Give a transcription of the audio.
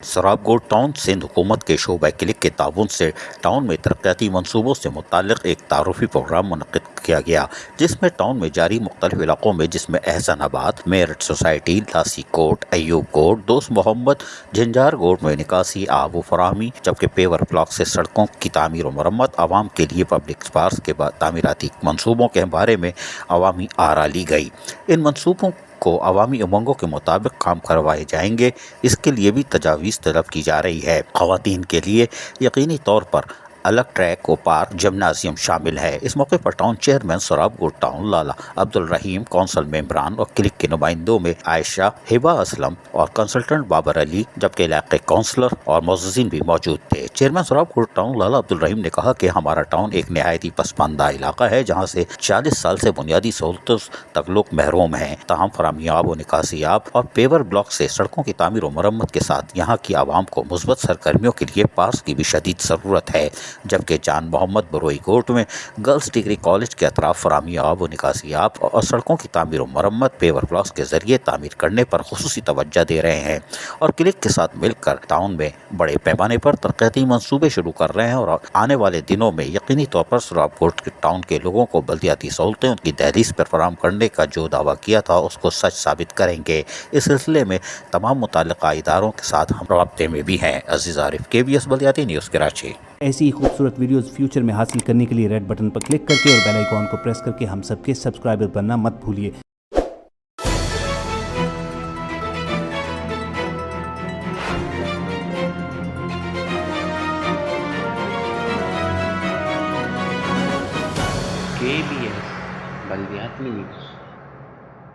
سراب good town Sindh حکومت کے شعبہ کلک کے تعاون سے ٹاؤن میں ترقیاتی منصوبوں سے متعلق ایک تعارفی پروگرام منعقد کیا گیا، جس میں ٹاؤن میں جاری مختلف علاقوں میں جس میں احسن آباد، میرٹھ سوسائٹی، لاسی کوٹ، ایوب کوٹ، دوست محمد، جھنجار کوٹ میں نکاسی، آب و فراہمی، جبکہ پیور بلاک سے سڑکوں کی تعمیر و مرمت، عوام کے لیے پبلک اسپاس کے تعمیراتی منصوبوں کے بارے میں عوامی آرا لی گئی۔ ان منصوبوں کو عوامی امنگوں کے مطابق کام کروائے جائیں گے، اس کے لیے بھی تجاویز طلب کی جا رہی ہے۔ خواتین کے لیے یقینی طور پر الگ ٹریک و پارک جمنازیم شامل ہے۔ اس موقع پر ٹاؤن چیئرمین سراب گوڈ ٹاؤن لالا عبدالرحیم، کونسل ممبران اور کلک کے نمائندوں میں عائشہ، ہبہ اسلم اور کنسلٹنٹ بابر علی، جبکہ علاقے کونسلر اور معززین بھی موجود تھے۔ چیئرمین سراب گوڈ ٹاؤن لالا عبدالرحیم نے کہا کہ ہمارا ٹاؤن ایک نہایت ہی پسماندہ علاقہ ہے، جہاں سے 40 سال سے بنیادی سہولتوں تک لوگ محروم ہیں۔ تاہم فراہمی آب و نکاسی آب اور پیور بلاک سے سڑکوں کی تعمیر و مرمت کے ساتھ یہاں کی عوام کو مثبت سرگرمیوں کے لیے پارس کی بھی شدید ضرورت ہے، جبکہ جان محمد بروئی کوٹ میں گرلز ڈگری کالج کے اطراف فراہمی آب و نکاسی آب اور سڑکوں کی تعمیر و مرمت پیور بلاکس کے ذریعے تعمیر کرنے پر خصوصی توجہ دے رہے ہیں، اور کلک کے ساتھ مل کر ٹاؤن میں بڑے پیمانے پر ترقیاتی منصوبے شروع کر رہے ہیں، اور آنے والے دنوں میں یقینی طور پر سراب گوڈ ٹاؤن کے لوگوں کو بلدیاتی سہولتیں ان کی دہلیز پر فراہم کرنے کا جو دعویٰ کیا تھا اس کو سچ ثابت کریں گے۔ اس سلسلے میں تمام متعلقہ اداروں کے ساتھ ہم رابطے میں بھی ہیں۔ عزیز عارف، KBS بلدیاتی نیوز کراچی۔ ایسی ہی خوبصورت ویڈیوز فیوچر میں حاصل کرنے کے لیے ریڈ بٹن پر کلک کر کے اور بیل آئیکن کو پریس کر کے ہم سب کے سبسکرائبر بننا مت بھولیے۔ KBS بلدیاتی نیوز۔